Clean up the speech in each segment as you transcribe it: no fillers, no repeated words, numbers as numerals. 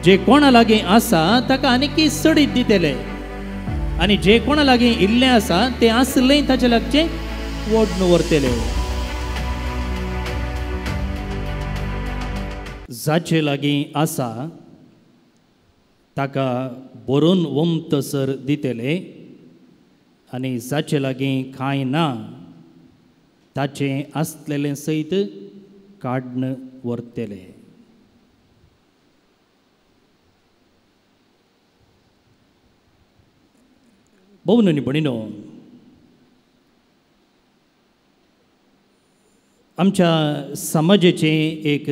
जे कोणा लागीं आसा ताका आनीक सडीत दितले आनी जे कोणा लागीं इल्लें आसा तें आसलें ताचे लागचें ओडून व्हरतले. जाचे लागीं आसा ताका बरोवन वमतसर दितले आनी जाचे लागीं कांय ना ताचें आसलेलें सयत काडून व्हरतले. भोवनी भणिनो, आमच्या समाजाचें एक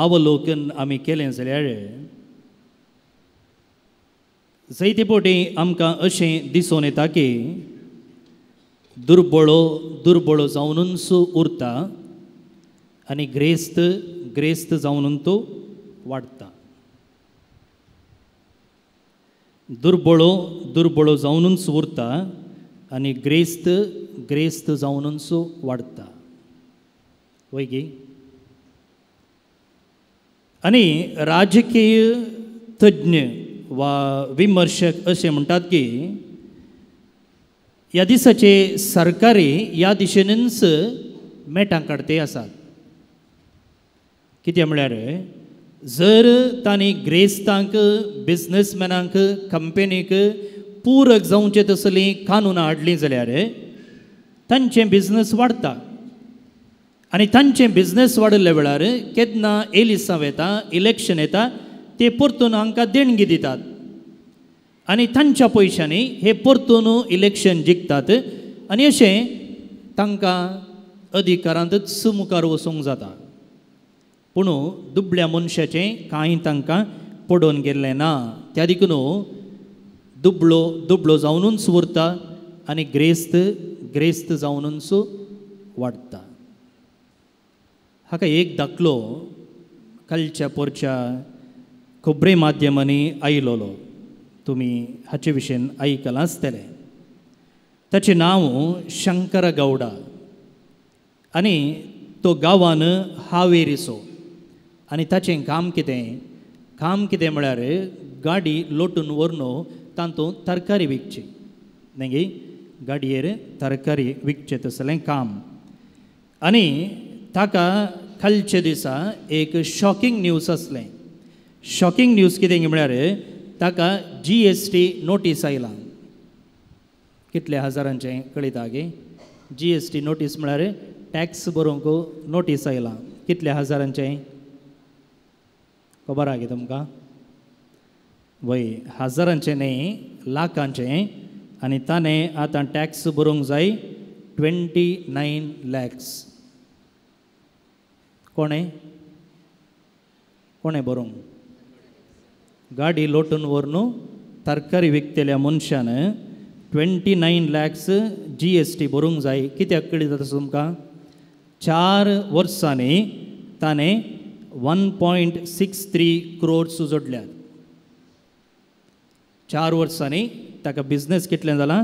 अवलोकन आमी केलें जाल्यार जायते फावटी आमकां अशें दिसून येता की दुर्बळो जावनूच उरता आनी ग्रेस्त जावन तो वाडटा. दुर्बळो जावनूच उरता आनी ग्रेस्त जावनूच वाडटा. वैगी आनी राजकीय तज्ञ वा विमर्शक अशें म्हणटात की ह्या दिसाचे सरकारी ह्या दिशेनूच मेटां काडटे आसात. कित्याक म्हळ्यार जर तांणी ग्रेस्तांक, बिझनसमॅनांक, कंपनीक पूरक जावचें तसलीं कानूनां हाडलीं जाल्यार तांचें बिझनस वाडटा आनी तांचें बिझनस वाडिल्ल्या वेळार केन्ना एलिसांव येता, इलेक्शन येता, ते परतून हांकां देणगी दितात आनी तांच्या पयशांनी हे परतून इलेक्शन जिखतात आनी अशें तांकां अधिकारांतच मुखार वचूंक जाता. पूण दुबळ्या मनशाचें कांय तांकां पडोवन गेल्लें ना. त्या देखून दुबळो जावनूच उरता आनी ग्रेस्त जावनूच वाडटा. हाका एक दाखलो कालच्या परच्या खबरे माध्यमांनी आयिल्लो. तुमी हाचे विशयीन आयकलां आसतलें. ताचें नांव शंकर गौडा आनी तो गांवान हावेरिसो. आनी ताचें काम कितें म्हळ्यार गाडी लोटून व्हरून तातूंत तरकारी विकची. न्ही गाडयेर तरकारी विकचें तसलें काम. आनी ताका कालच्या दिसा एक शॉकिंग न्यूज आसलें. शॉकिंग न्यूज कितें म्हळ्यार ताका GST नोटीस आयलां. कितल्या हजारांचें कळयता गे. GST नोटीस म्हळ्यार टॅक्स भरूंक नोटीस आयलां. कितल्या हजारांचें खबर आहा तुमकां? वय हजारांचें न्ही, लाखांचें. आनी ताणें आतां टॅक्स भरूंक जाय 29 lakhs. कोणें भरूंक? गाडी लोटून व्हरून तरकारी विकतल्या मनशान 29 lakhs GST भरूंक जाय. कित्याक कळटा तुमकां? 4 वर्सांनी ताणें 1.63 crores जोडल्यात. 4 वर्सांनी ताका बिझनस कितलें जालां?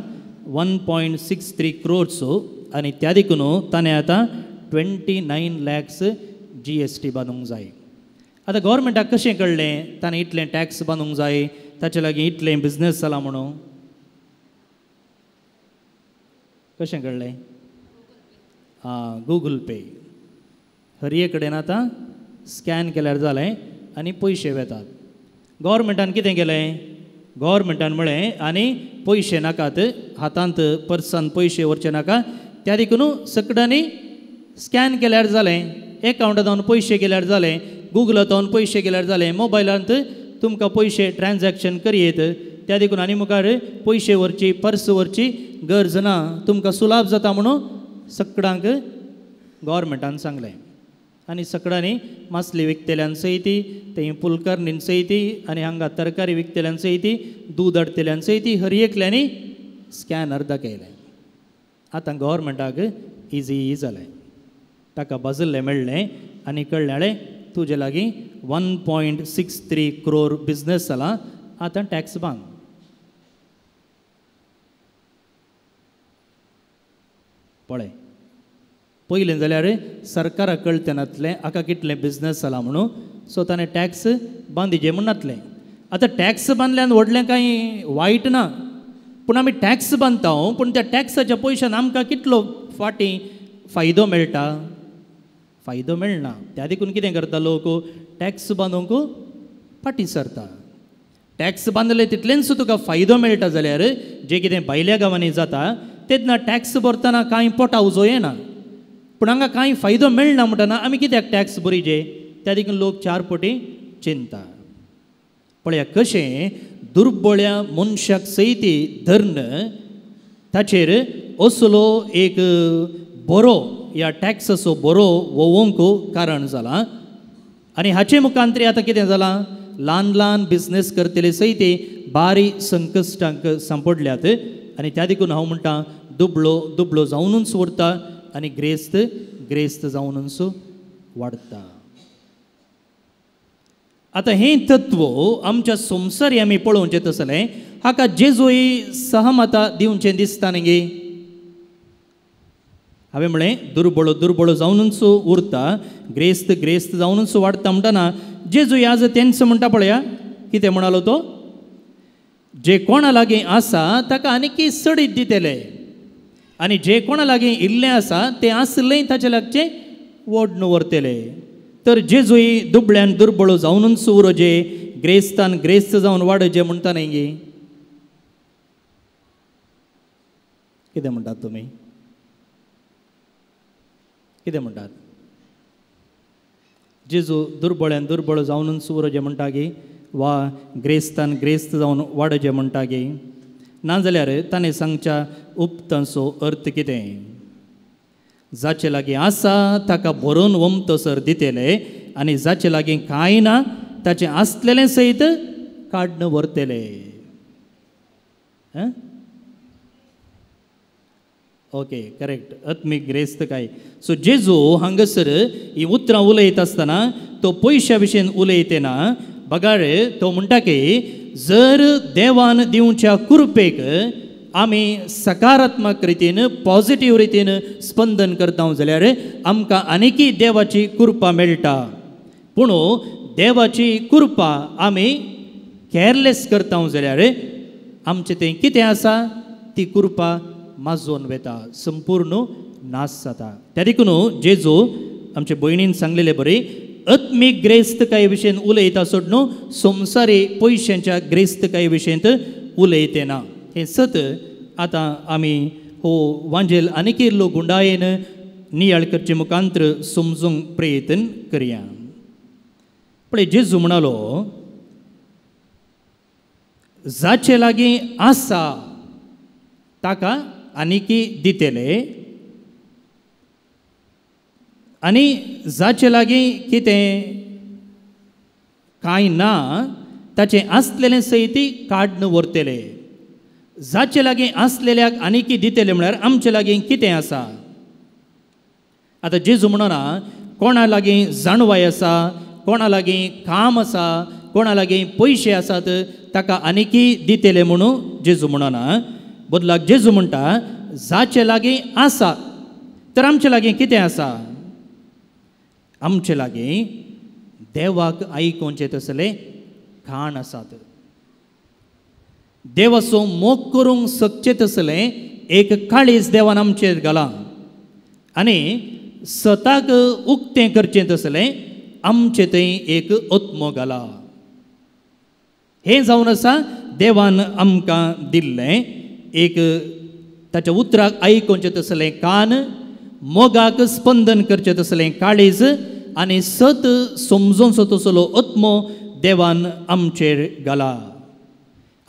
1.63 crores. आनी त्या देखून ताणें आतां 29 lakhs GST बांदूंक जाय. आतां गव्हर्मेंटाक कशें कळ्ळें ताणें इतलें टॅक्स बांदूंक जाय, ताचे लागीं इतलें बिझनस जाला म्हणून? कशें कळ्ळें? गूगल पे. हरये कडेन आतां स्कॅन केल्यार जालें आनी पयशे वेतात. गव्हर्मेंटान कितें केलें? गव्हर्मेंटान म्हळें आनी पयशे नाकात, हातांत पर्सान पयशे व्हरचे नाका, त्या देखून सकडांनी स्कॅन केल्यार जालें, एकावंटांत पयशे गेल्यार जालें, गुगलांत पयशे गेल्यार जालें, मोबायलांत तुमकां पयशे ट्रान्जॅक्शन करीत. त्या देखून आनी मुखार पयशे व्हरची, पर्स व्हरची गरज ना. तुमकां सुलाभ जाता म्हणून सकडांक गव्हर्मेंटान सांगलें. आनी सकडांनी मासली विकतल्यान सयती, थंय पुलकर्णीन सयती, आनी हांगा तरकारी विकतल्यान सयती, दूद हाडटल्यान सयती, हर एकल्यांनी स्कॅनर दाखयलें. आतां गव्हर्मेंटाक इजी जालें. ताका बाजल्लें मेळ्ळें आनी कळ्ळें तुजे लागीं 1.63 crore बिझनेस जाला आतां टॅक्स बांद. पळय पयलें जाल्यार सरकाराक कळतें नासलें हाका कितलें बिझनेस जाला म्हणून, सो ताणें टॅक्स बांदिजे म्हूण नासलें. आतां टॅक्स बांदल्यान व्हडलें कांय वायट ना, पूण आमी टॅक्स बांदता पूण त्या टॅक्साच्या पयशान आमकां कितलो फाटीं फायदो मेळटा? फायदो मेळना. त्या देखून कितें करता लोक? टॅक्स बांदूंक फाटीं सरता. टॅक्स बांदले तितलेंच तुका फायदो मेळटा जाल्यार जें कितें भायल्या गांवांनी जाता तेन्ना टॅक्स भरतना कांय पोटा उजो येना, पूण हांगा कांय फायदो मेळना म्हणटना आमी कित्याक टॅक्स भरिजे? त्या देखून लोक चार पटी चिंता. पळया कशें दुर्बळ्या मनशाक सैती धਰਨ ताचेर असलो एक बरो ह्या टॅक्साचो बरो वोवंक कारण जाला. आनी हाचे मुखांतरी आतां कितें जालां? ल्हान ल्हान बिझनेस करतले सैती बारी संकश्टांक सांपडल्यात. आनी त्या देखून हांव म्हणटा दुबळो दुबळो जावनूच उरता आनी ग्रेस्त ग्रेस्त जावनूच वाडटा. आतां हें तत्व आमच्या संवसारी आमी पळोवचें तसलें हाका जेजूय सहमता दिवचें दिसता न्ही गे. हांवें म्हळें दुर्बळो दुर्बळो जावनूच उरता, ग्रेस्त ग्रेस्त जावनूच वाडटा म्हणटना जेजूय आज तेंच म्हणटा पळया. कितें म्हणालो तो? जे कोणा लागीं आसा ताका आनीक सडीत दितले, आनी जे कोणा लागीं इल्लें आसा तें आसलें ताचे लागचें वोडून व्हरतले. तर जेजूय दुबळ्यान दुर्बळो जावनूच उरोजे, ग्रेस्तान ग्रेस्त जावन वाडोजे म्हणटा न्ही गे. कितें म्हणटात तुमी? कितें म्हणटात? जेजू दुर्बळ्यान दुर्बळ जावनूच उरोजे म्हणटा गे, वा ग्रेस्तान ग्रेस्त जावन वाडोजे म्हणटा गे? नाजाल्यार ताणें सांगच्या उक्तांचो अर्थ कितें? जाचे लागीं आसा ताका भरून वमतसर दितले, आनी जाचे लागीं कांय ना ताचें आसलेलें सयत काडून व्हरतले. Okay, correct. आत्मीक ग्रेस्त काय. सो जेजू हांगासर ही उतरां उलयत आसतना तो पयश्या विशीं उलयतना बगाड तो म्हणटा की जर देवान दिवच्या कृपेक आमी सकारात्मक रितीन पॉझिटिव्ह रितीन स्पंदन करता जाल्यार आमकां आनीकय देवाची कृपा मेळटा. पूण देवाची कृपा आमी केअरलेस करता जाल्यार आमचें तें कितें आसा? ती कृपा माजोवन वेता, संपूर्ण नाश जाता. त्या देखून जेजू आमचे भयणीन सांगलेले बरे आत्मीक ग्रेस्तकाये विशीं उलयता सोड न्हू, संवसारी पयशांच्या ग्रेस्तकाये विशीं उलयते ना. हें सत आतां आमी हो वांजेल आनीक इल्लो गुंडायेन नियाळ करचे मुखांतर समजूंक प्रयत्न करया. पळय जेजू म्हणालो जाचे लागीं आसा ताका आनीकय दितले, आनी जाचे लागीं कितें कांय ना ताचें आसलेलें सयती काडून व्हरतले. जाचे लागीं आसलेल्याक आनीकय दितले म्हळ्यार आमचे लागीं कितें आसा? आतां जेजू म्हणना कोणा लागीं जाणवाय आसा, कोणा लागीं काम आसा, कोणा लागीं पयशे आसात ताका आनीकय दितले म्हणून जेजू म्हणना. बदलाक जेजू म्हणटा जाचे लागीं आसा. तर आमचे लागीं कितें आसा? आमचे लागीं देवाक आयकोवचें तसलें खाण आसात. देवाचो मोग करूंक शकचें तसलें एक काळीज देवान आमचेर घालां, आनी स्वताक उक्तें करचें तसलें आमचें थंय एक आत्मो घाला. हें जावन आसा देवान आमकां दिल्लें एक ताच्या उतराक आयकोवचें तसलें कान, मोगाक स्पंदन करचें तसलें काळीज, आनी सत समजोवचो तसलो आत्मो देवान आमचेर घाला.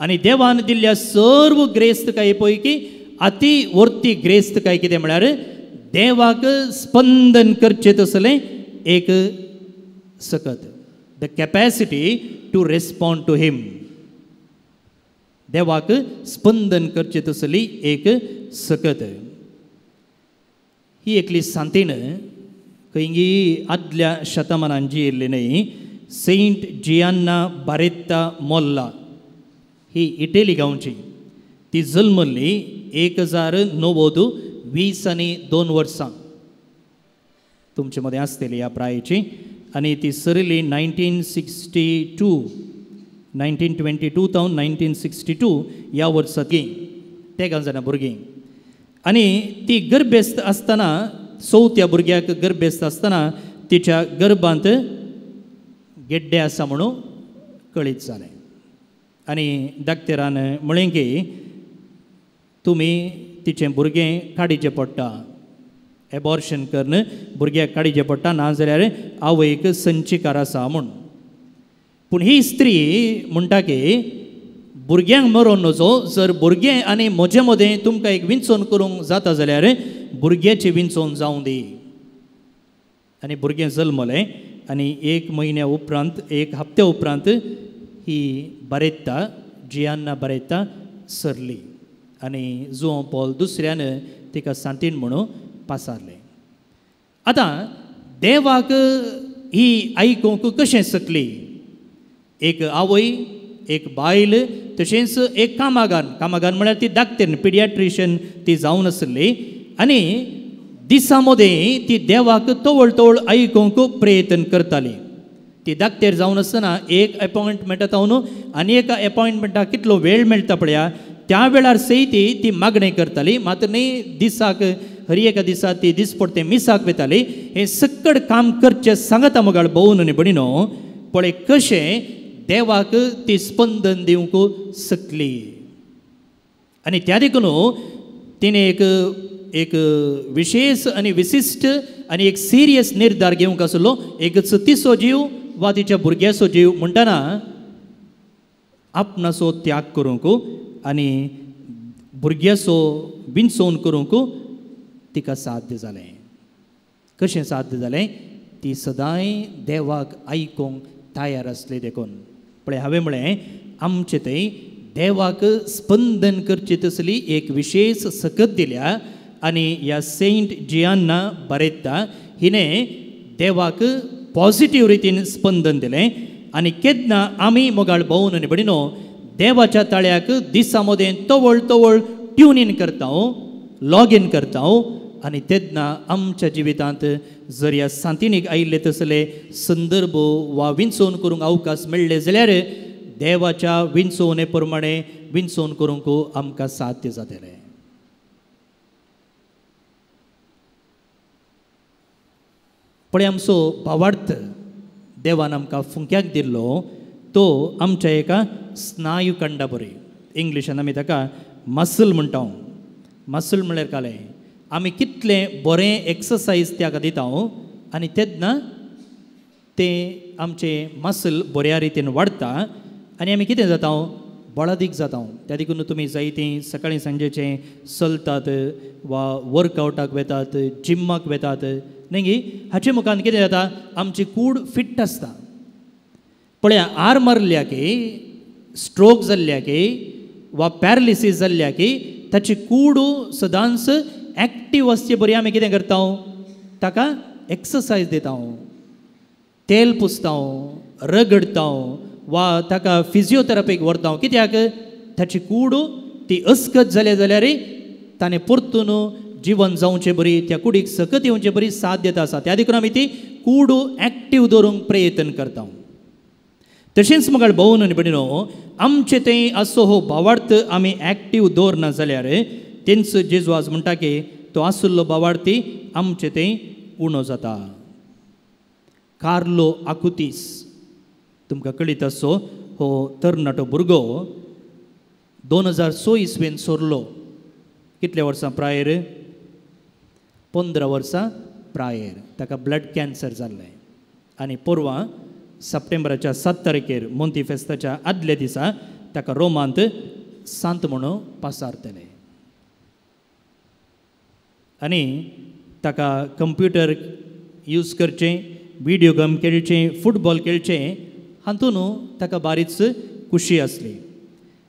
आनी देवान दिल्ल्या सर्व ग्रेस्तकाये पैकी अति वर्ती ग्रेस्तकाय कितें म्हळ्यार देवाक स्पंदन करचें तसलें एक सकत, the capacity to respond to him. देवाक स्पंदन करचें तसली एक सकत. ही एकली सांतीन खंयी आदल्या शतमानान जी येयल्ली न्हय सेंट जियान्ना बारेत्ता मोल्ला ही इटेली गांवची ती जल्मल्ली 1920 वर्सां तुमचे मदें आसतली ह्या प्रायेची आनी ती सरली 1922 तो 1962 ह्या वर्सा ते जाणा भुरगीं आनी ती गर्भेस्त आसतना चवथ्या भुरग्याक गर्भेस्त आसतना तिच्या गर्भांत गेड्डे आसा म्हणून कळीत जालें आनी डाक्टरान म्हळें की तुमी तिचें भुरगें काडिचें पडटा एबॉर्शन करून भुरग्याक काडिचें पडटा नाजाल्यार आवयक संचिकार आसा म्हूण पूण ही स्त्री म्हणटा की भुरग्यांक मरोन नजो जर भुरगें आनी म्हजे मदें तुमकां एक विंचोवन करूंक जाता जाल्यार भुरग्याचें विंचोवन जावं दी आनी भुरगें जल्मलें आनी 1 म्हयन्या उपरांत 1 हप्त्या उपरांत ही बारेत्ता जियान्ना बारेत्ता सरली आनी जुआंव पॉल दुसऱ्यान तिका सांतीन म्हणून पासारलें. आतां देवाक ही आयकूंक कशें सकली एक आवय एक बायल तशेंच एक कामागार म्हळ्यार ती डाक्टर पिडियाट्रिशियन ती जावन आसली आनी दिसा मदें ती देवाक तवळ तवळ आयकूंक प्रयत्न करताली. ती डाक्टर जावन आसतना एक अपॉयंटमेंट येता न्हू आनी एका अपॉयंटमेंटाक कितलो वेळ मेळटा पळया त्या वेळार सयती ती मागणी करताली मात्र न्ही दिसाक हर एका दिसा ती दिसपडते मिसाक वयताली हें सक्कड काम करचें सांगता मोगाळ भोवून न्ही बणिनो पळय कशें देवाक ती स्पंदन दिवंक शकली आनी त्या देखून तिणें एक विशेष आनी विशिश्ट आनी एक सिरियस निर्धार घेवंक आसलो एक चतिचो जीव वा तिच्या भुरग्याचो जीव म्हणटना आपणाचो त्याग करूंक आनी भुरग्याचो विंचोवन करूंक तिका साध्य जालें. कशें साध्य जालें ती सदांय देवाक आयकूंक तयार आसली देखून पळय हांवें म्हळें आमचे थंय देवाक स्पंदन करची तसली एक विशेष सकत दिल्या आनी ह्या सेंट जियान्ना बारेत्ता हिणें देवाक पॉझिटीव रितीन स्पंदन दिलें आनी केन्ना आमी मोगाळ भोवून न्ही बडिनो देवाच्या ताळ्याक दिसा मदें तवळ तवळ ट्यून इन करता लॉग इन करता आनी तेन्ना आमच्या जिवितांत जर ह्या सांतिनीक आयिल्ले तसले संदर्भ वा विंचोवन करूंक अवकाश मेळ्ळे जाल्यार देवाच्या विंचोवणे प्रमाणे विंचोवन करूंक आमकां साध्य जातलें. पळय आमचो भावार्थ देवान आमकां फुंक्याक दिल्लो तो आमच्या एका स्नायू खंडा बरी इंग्लिशान आमी ताका मसल म्हणटा. मसल म्हळ्यार कालें आमी कितलें बरें एक्सरसायज त्याका दिता आनी तेन्ना तें आमचें मसल बऱ्या रितीन वाडटा आनी आमी कितें जाता बळादीक जाता. त्या देखून तुमी जायतीं सकाळीं सांजेचें चलतात वा वर्कआवटाक वेतात जिम्माक वेतात न्ही हाचे मुखान कितें जाता आमची कूड फिट्ट आसता. पळया आर मारल्या की स्ट्रोक जाल्ल्या की वा पॅरलिसीस जाल्ल्या की ताची कूड सदांच एक्टीव आसचे बरी आमी कितें करता ताका एक्सरसायज दिता तेल पुसता रगडता वा ताका फिजिओथेरपीक व्हरता कित्याक ताची कूड ती अस्कत जाले जाल्यार ताणें परतून जीवन जावचें बरी त्या कुडीक सकत येवचें बरी साध्यता आसा त्या देखून आमी ती कूड एक्टीव दवरूंक प्रयत्न करता. तशेंच म्हाका भोवून न्ही बडिनो आमचे थंय असो हो भावार्थ आमी एक्टीव दवरना जाल्यार तेंच जेजू आज म्हणटा की तो आसुल्लो भावार्थी आमचे थंय उणो जाता. कार्लो आकुतीस तुमकां कळीत आसो हो तरणाटो भुरगो 2006 इसवेन सोरलो. कितल्या वर्सां प्रायर 15 वर्सां प्रायर ताका ब्लड कॅन्सर जाल्लें आनी परवां सप्टेंबराच्या 7 तारखेर मोंती फेस्ताच्या आदल्या दिसा ताका रोमांत सांत म्हणून पासारतले आनी ताका कंप्युटर यूज करचें व्हिडिओ गेम खेळचें फुटबॉल खेळचें हातून ताका बारीच खुशी आसली.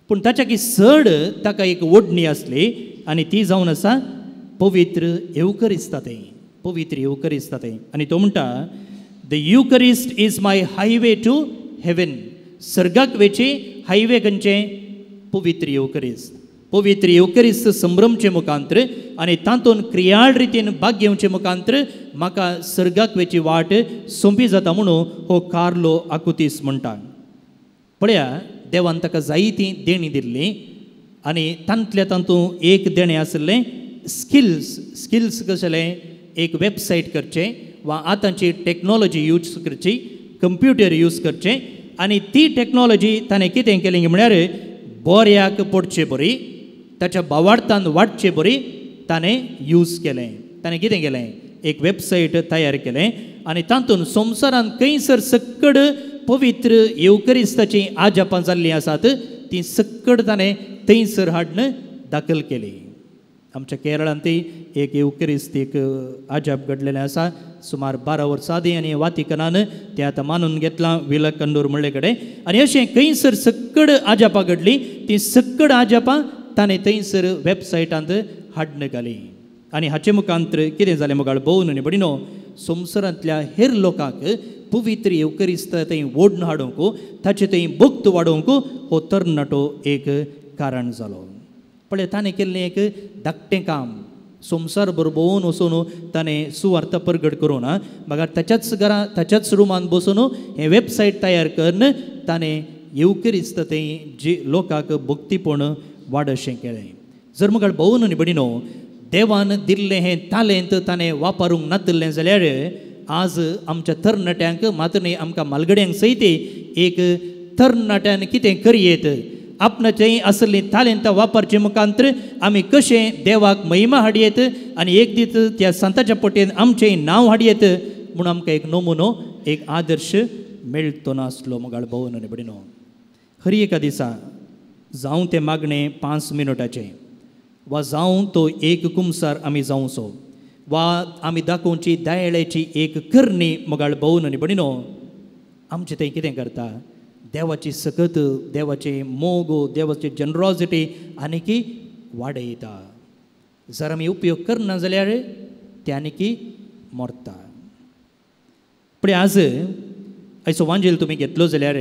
पूण ताच्या की चड ताका एक ओडणी आसली आनी ती जावन आसा पवित्र एवकरिस्ता तें पवित्र युकरिस्त थंय आनी तो म्हणटा the Eucharist is my highway to heaven सर्गाक वेची हायवे खंयचे पवित्र युकरिस्त पवित्र युकरिस्त संभ्रमचे मुखांतर आनी तातूंत क्रियाळ रितीन भाग घेवचे मुखांतर म्हाका सर्गाक वेची वाट सोंपी जाता म्हणून हो कार्लो आकुतीस म्हणटा पळया देवान ताका जायतीं देणी दिल्लीं आनी तांतल्या तातूंत एक देणें आसलें स्किल्स कशें एक वेबसायट करचें वा आतांची टॅक्नोलॉजी यूज करची कंप्युटर यूज करचें आनी ती टॅक्नोलॉजी ताणें कितें केलें म्हळ्यार बऱ्याक पडचे बरी ताच्या भावार्थान वाडचे बरी ताणें यूज केलें ताणें कितें केलें एक वेबसायट तयार केलें आनी तातूंत संवसारांत खंयसर सक्कड पवित्र येवकरिस्ताची आजापां जाल्लीं आसात ती सक्कड ताणें थंयसर हाडून दाखल केली आमच्या केरळांतय एक येवकरिस्त एक आजाप घडलेलें आसा सुमार 12 वर्सां आदीं आनी वातिकनान तें आतां मानून घेतलां विलकंदूर म्हणले कडेन आनी अशें खंयसर सक्कड आजापां घडलीं ती सक्कड आजापां ताणें थंयसर वेबसायटांत हाडून घाली आनी हाचे मुखांतर कितें जालें मुगाळ भोवन न्ही बडिनो संवसारांतल्या हेर लोकांक पवित्र येवकरिस्त थंय ओडून हाडूंक ताचे थंय भक्त वाडोवंक हो तरणाटो एक कारण जालो पळय ताणें केल्लें एक धाकटें काम संवसार भोंवून वचून ताणें सुवार्थ प्रगट करून म्हाका ताच्याच घरा ताच्याच रुमान बसून हें वेबसायट तयार करून ताणें येवकरिस्त थंय जी लोकांक भक्तीपण वाडशें केलें जर म्हाका भोंवून न्ही बडिनो देवान दिल्लें हें तालेंत ताणें वापरूंक नातलें जाल्यार आज आमच्या तरणाट्यांक मात न्ही आमकां मालगड्यांक सयत एक तरणाट्यान कितें करयेत आपणाचें आसली तालेंत वापरचे मुखांतर आमी कशें देवाक महिमा हाडयेत आनी एक दीस त्या संताच्या पटेन आमचें नांव हाडयेत म्हूण आमकां एक नमुनो एक आदर्श मेळटो नासलो मुगाळ भोवन न्ही बडिनो हर एका दिसा जावं तें मागणें 5 मिनटाचें वा जावं तो एक कुमसार आमी जावचो वा आमी दाखोवची दयाळेची एक करणी मुगाळ भोवन न्ही बडिनो आमचें तें कितें करता देवाची सकत देवाचे मोग देवाची जनरॉसिटी आनीकी वाडयता जर आमी उपयोग करना जाल्यार ते आनीकी मरता पण आज आयचो वांजेल तुमी घेतलो जाल्यार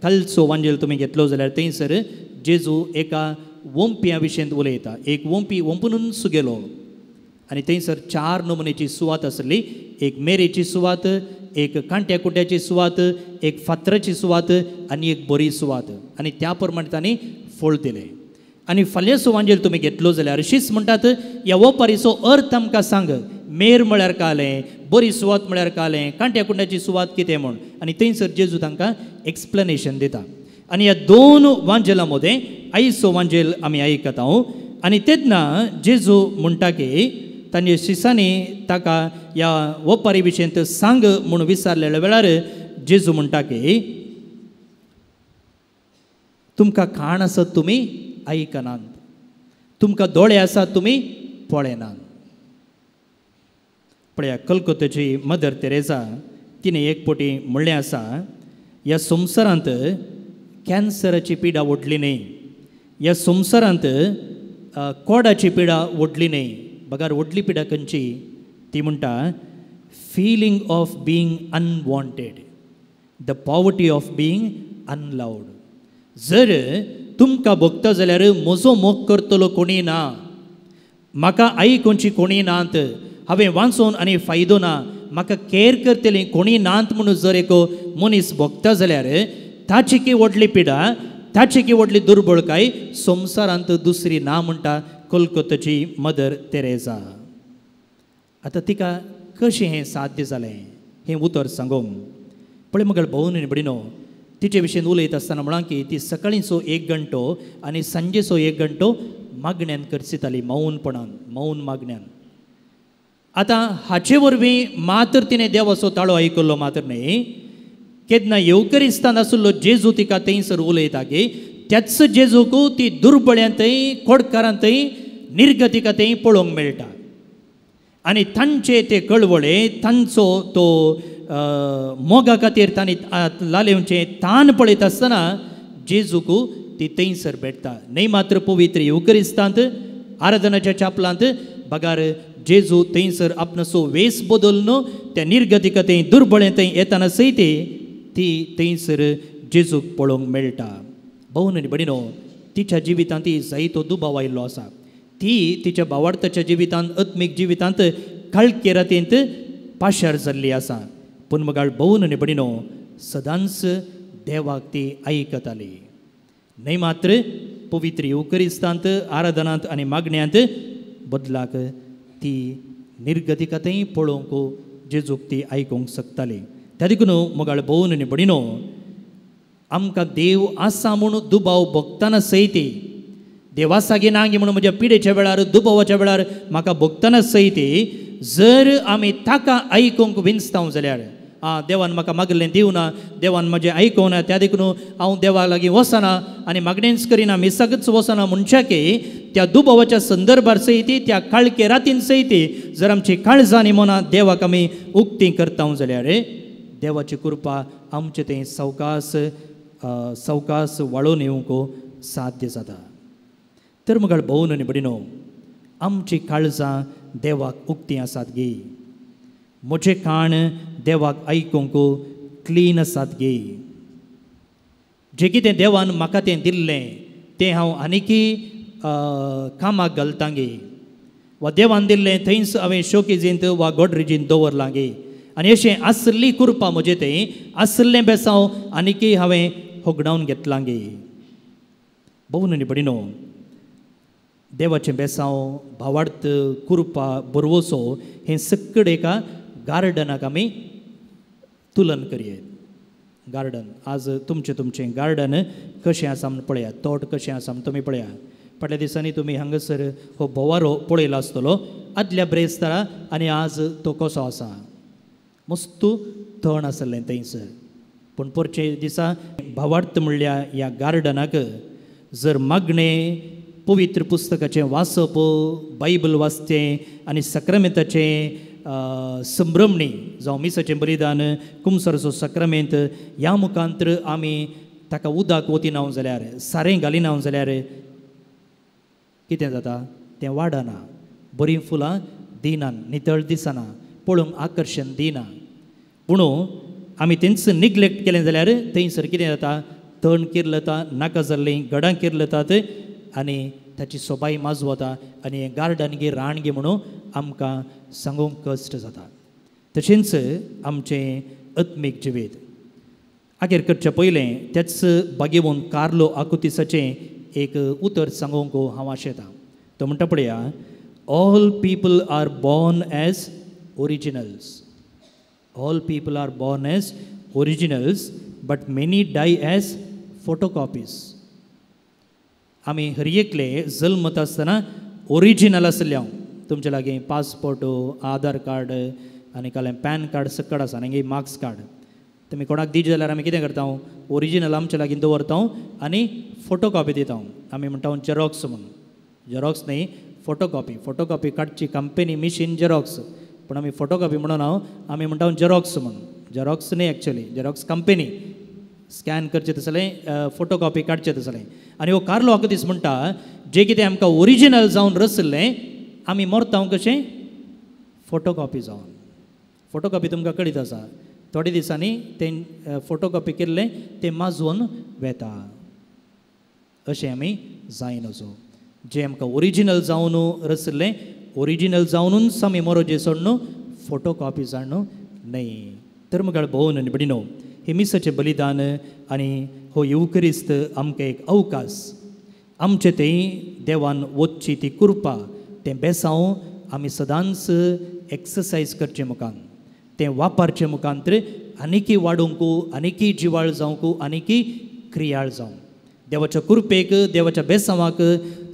कालचो वांजेल तुमी घेतलो जाल्यार थंयसर जेजू एका वंप्या विशयेंत उलयता एक वंपी वंपूनच गेलो आनी थंयसर 4 नमुनेची सुवात आसली एक मेरेची सुवात एक कांट्या कुट्याची सुवात एक फातराची सुवात आनी एक बरी सुवात आनी त्या प्रमाणे तांणी फळ दिलें आनी फाल्यांचो वांजेल तुमी घेतलो जाल्यार अशीच म्हणटात ह्या वपारीचो अर्थ आमकां सांग मेर म्हळ्यार कालें बरी सुवात म्हळ्यार कालें कांट्या कुट्याची सुवात कितें म्हूण आनी थंयसर जेजू तांकां एक्सप्लेनेशन दिता आनी ह्या 2 वांजेलां मदें आयचो वांजेल आमी आयकता आनी तेन्ना जेजू म्हणटा की तांच्या शिसांनी ताका ह्या वपारी विशयेंत सांग म्हूण विचारलेल्या वेळार जेजू म्हणटा की तुमकां कान आसत तुमी आयकनात तुमकां दोळे आसात तुमी पळयनात पळया कलकत्ताची मदर तेरेसा तिणें एक फावटी म्हणलें आसा ह्या संवसारांत कॅन्सराची पिडा ओडली न्ही ह्या संवसारांत कोडाची पिडा ओडली न्ही बगार व्हडली पिडा खंयची ती म्हणटा feeling of being unwanted the poverty of being unloved जर तुमकां भोगता जाल्यार म्हजो मोग करतलो कोणी ना म्हाका आयकोवची कोणी नात हांवें वाचून आनी फायदो ना म्हाका कॅर करतली कोणी नात म्हणून जर एक मनीस भोगता जाल्यार ताची की व्हडली पिडा ताची की व्हडली दुर्बळकाय संवसारांत दुसरी ना म्हणटा कलकत्ताची मदर तेरेसा आतां तिका कशें हें साध्य जालें हें उतर सांगूंक पळय म्हाका भोवन बडिनो तिचे विशयेन उलयता आसतना म्हणां की ती सकाळींचो 1 घंटो आनी सांजेचो 1 घंटो मागण्यांत करचिताली मौनपणान मौन मागण्यान आतां हाचे वरवीं मात्र तिणें देवाचो ताळो आयकल्लो मात्र न्ही केन्ना येवकरिस्तान आशिल्लो जेजू तिका थंयसर उलयता की त्याच जेजूक ती दुर्बळ्यांतय कोडकारांतय निर्गतिकांतय पळोवंक मेळटा आनी तांचे ते कळवळे तांचो तो मोगा खातीर तांणी लालेवचे तान पळयता आसतना जेजूक ती थंयसर भेटता न्ही मात्र पवित्र येवकरिस्तांत आराधनाच्या चापलांत बगार जेजू थंयसर आपणसो वेस बदलून त्या निर्गतिकते दुर्बळे थंय येताना सयते ती थंयसर जेजूक पळोवंक मेळटा. भोवन आनी भयणीनो, तिच्या जिवितांत ती जायतो दुबाव आयिल्लो आसा. ती तिच्या भावार्थाच्या जिवितांत आत्मीक जिवितांत काळके रातींत पाशार जाल्ली आसा. पूण मगाळ भोवन आनी भयणीनो, सदांच देवाक ती आयकताली. न्हय मात्र पवित्र युकरिस्तांत आराधनांत आनी मागण्यांत बदलाक ती निर्गतिकतेय पळोवंक जेजूक ती आयकूंक शकताली. त्या देखून मगाळ भोवन आनी भयणीनो, आमकां देव आसा म्हूण दुबाव भोगतना सयती, देवासागे ना गे म्हणून म्हज्या पिडेच्या वेळार दुबावाच्या वेळार म्हाका भोगतना सयती, जर आमी ताका आयकूंक विंचताव जाल्यार देवान म्हाका मागलें दिवना, देवान म्हजें आयकूना, त्या देखून हांव देवा लागीं वचना आनी मागणेंच करिना, मिसाकच वचना म्हणच्याके त्या दुबावाच्या संदर्भार सयती, त्या काळके रातीन सयती जर आमची काळजां आनी मनां देवाक आमी उक्ती करता जाल्यार देवाची कृपा आमचें तें सवकास वाळून येवंक साध्य जाता. तर मगाळ भोवन आनी भयणीनो, आमची काळजां देवाक उक्ती आसात गे. म्हजें कान देवाक आयकूंक क्लीन आसात गे. जें कितें देवान म्हाका तें दिल्लें तें हांव आनिकी कामाक घालतां गे, वा देवान दिल्लें थंयच हांवें शोकेजींत वा गोडरेजींत दवरलां गे. आनी अशें आसली कृपा म्हजें तें आसलें बेसांव आनिकी हांवें होगडावन घेतलां गे. भोवन आनी भयणीनो, देवाचें बेसांव, भावार्थ, कृपा, बरवसो हें सकड एका गार्डनाक आमी तुलन करयेत. गार्डन आज तुमचें गार्डन कशें आसा म्हूण पळयात, तोट कशें आसा म्हूण तुमी पळयात. फाटल्या दिसांनी तुमी हांगासर हो बोवारो पळयलो आसतलो आदल्या ब्रेस्तारा, आनी आज तो कसो आसा. मस्त तण आसलें थंयसर. पूण परचे दिसा भावार्थ म्हणल्या ह्या गार्डनाक जर मागणें, पवित्र पुस्तकाचें वाचप, बायबल वाचचें आनी सक्रामेंताचें संभ्रमणी जावं मिसाचें बलिदान, कुमसारचो सक्रामेंत ह्या मुखांतर आमी ताका उदक वतिना जाल्यार, सारें घालिना जाल्यार कितें जाता, तें वाडना, बरीं फुलां दिनान, नितळ दिसना, पळोवंक आकर्शण दिना. पूण आमी तेंच निग्लेक्ट केलें जाल्यार थंयसर कितें जाता, तण किर्लता, नाका जाल्लीं घडां किर्लतात आनी ताची सोबाय माजवता आनी हें गार्डन गे रान गे म्हणून आमकां सांगूंक कश्ट जाता. तशेंच आमचें आत्मीक जिवीत आखेर करचे पयलें तेच बागेवून कार्लो आकुतिसाचें एक उतर सांगूंक हांव आशेतां. तो म्हणटा पळया, all people are born as originals. All people are born as originals but many die as photocopies. आमी हर एकले जल्मत आसतना ओरिजिनल आसले. हांव तुमचे लागीं पासपोर्ट, आधार कार्ड आनी कालें पॅन कार्ड सकड आसा, आनी मार्क्स कार्ड तुमी कोणाक दिले जाल्यार आमी कितें करता, ओरिजिनल आमचे लागीं दवरता आनी फोटोकॉपी दिता. आमी म्हणटा जेरॉक्स म्हणून. जेरॉक्स न्ही, फोटोकॉपी. फोटोकॉपी काडची कंपनी मिशीन जेरॉक्स, पूण आमी फोटोकॉपी म्हणून आमी म्हणटा जेरॉक्स म्हणून. जेरॉक्स न्ही एक्चुअली, जेरॉक्स कंपनी. स्कॅन करचें तसलें, फोटोकॉपी काडचें तसलें. आनी हो कार्लो आकुतीस म्हणटा, जें कितें आमकां ओरिजिनल जावन रसलें आमी मरता कशें फोटोकॉपी जावन. फोटोकॉपी तुमकां कळीत आसा, थोडे दिसांनी तें फोटोकॉपी केल्लें तें माजवून वेता. अशें आमी जायन वचो. जें आमकां ओरिजिनल जावन रसलें, ओरिजिनल जावनूच आमी मरोजे सोड न्हू, फोटोकॉपी जाण न्हू न्हय. तर मुखार भोवन आनी भयणीनो, हे मिसाचें बलिदान आनी हो युकरिस्त आमकां एक अवकाश. आमचें तें देवान वचची ती कृपा, तें बेसांव आमी सदांच एक्सरसायज करचे मुखान, तें वापरचे मुखांतर आनिकी वाडूंक, आनिकी जिवाळ जावंक, आनिकी क्रियाळ जावं. देवाच्या कृपेक, देवाच्या बेसांवाक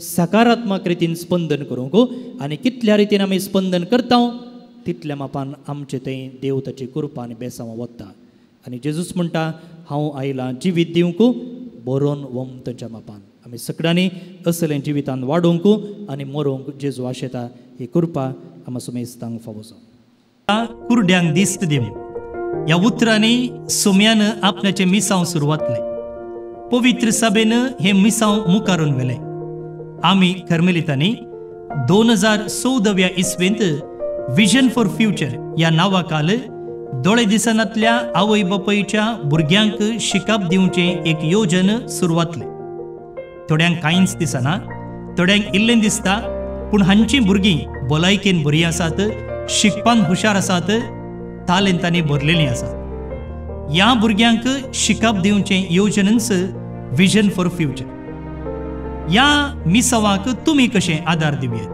सकारात्मक रितीन स्पंदन करूंक, आनी कितल्या रितीन आमी स्पंदन करता तितल्या मापान आमचें तें देव ताची कृपा आनी बेसांवां वता. आनी जेजूस म्हणटा, हांव आयलां जिवीत दिवंक, बरोवन वमतांच्या मापान. आमी सगळ्यांनी असलें जिवितान वाडूंक आनी मरोवंक जेजू आशेता. ही कृपा आमी सुमेस्तांक फावो जावं. कुर्ड्यांक दिस्त दिवं ह्या उतरांनी सोम्यान आपणाचें मिसांव सुरवातलें. पवित्र सभेन हें मिसांव मुखारून व्हेलें. आमी कर्मेलितांनी 2014व्या इस्वेंत विजन फॉर फ्युचर ह्या नांवा खाल दोळे दिसनातल्या आवय बापायच्या भुरग्यांक शिकप दिवचे एक योजन सुरू जातले. थोड्यांक कांयच दिसना, थोड्यांक इल्लें दिसता, पूण हांची भुरगीं भलायकेन बरीं आसात, शिकपान हुशार आसात, तालेंतांनी भरलेलीं आसात. ह्या भुरग्यांक शिकप दिवचे योजनेंच विजन फॉर फ्युचर. ह्या मिसवाक तुमी कशें आदार दिवयात?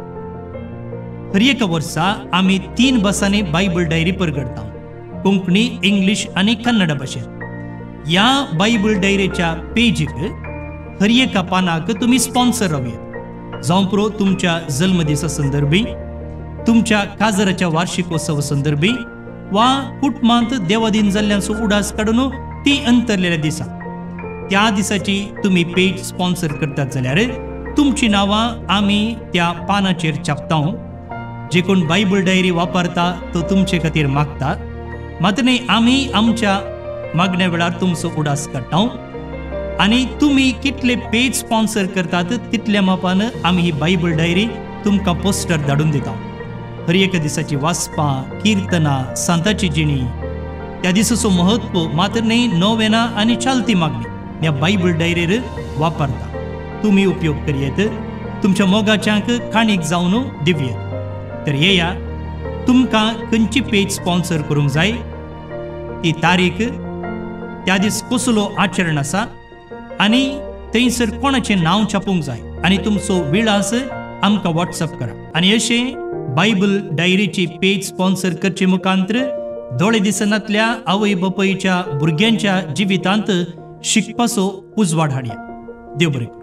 हर एक वर्सा आमी 3 बसांनी बायबल डायरी परगडता, कोंकणी, इंग्लीश आनी कन्नड भाशेन. ह्या बायबल डायरीच्या पेजीक हर एका पानाक तुमी स्पॉन्सर रावयात. जावं पुरो तुमच्या जल्मदिसा संदर्भी, तुमच्या काजराच्या वार्षिकोत्सव संदर्भी, वा कुटुंबांत देवादीन जाल्ल्यांचो उडास काडून ती अंतरलेल्या दिसा त्या दिसाची तुम्ही पेज स्पॉन्सर करतात जाल्यार तुमची नांवां आमी त्या पानाचेर छापता. जे कोण बायबल डायरी वापरता तो तुमचे खातीर मागता, मात्र न्ही आमी आमच्या मागण्या वेळार तुमचो उडास काडटा आनी तुमी कितले पेज स्पॉन्सर करतात तितल्या मापान आमी ही बायबल डायरी तुमकां पोस्टर धाडून दिता. हर एक दिसाची वाचपां, किर्तनां, सांताची जिणी, त्या दिसाचो महत्व मात्र न्ही नोवेना आनी चालती मागणी ह्या बायबल डायरीर वापरता. तुमी उपयोग करयेत, तुमच्या मोगाच्यांक काणीक जावन दिवयेत. तर येया, तुमकां खंयची पेज स्पॉन्सर करूंक जाय, ती तारीख, त्या दीस कसलो आचरण आसा आनी थंयसर कोणाचें नांव छापूंक जाय आनी तुमचो विळास आमकां व्हॉट्सअप करा. आनी अशें बायबल डायरीची पेज स्पॉन्सर करचे मुखांतर दोळे दिसनातल्या आवय बापायच्या भुरग्यांच्या जिवितांत शिकपाचो उजवाड हाडया. देव बरें.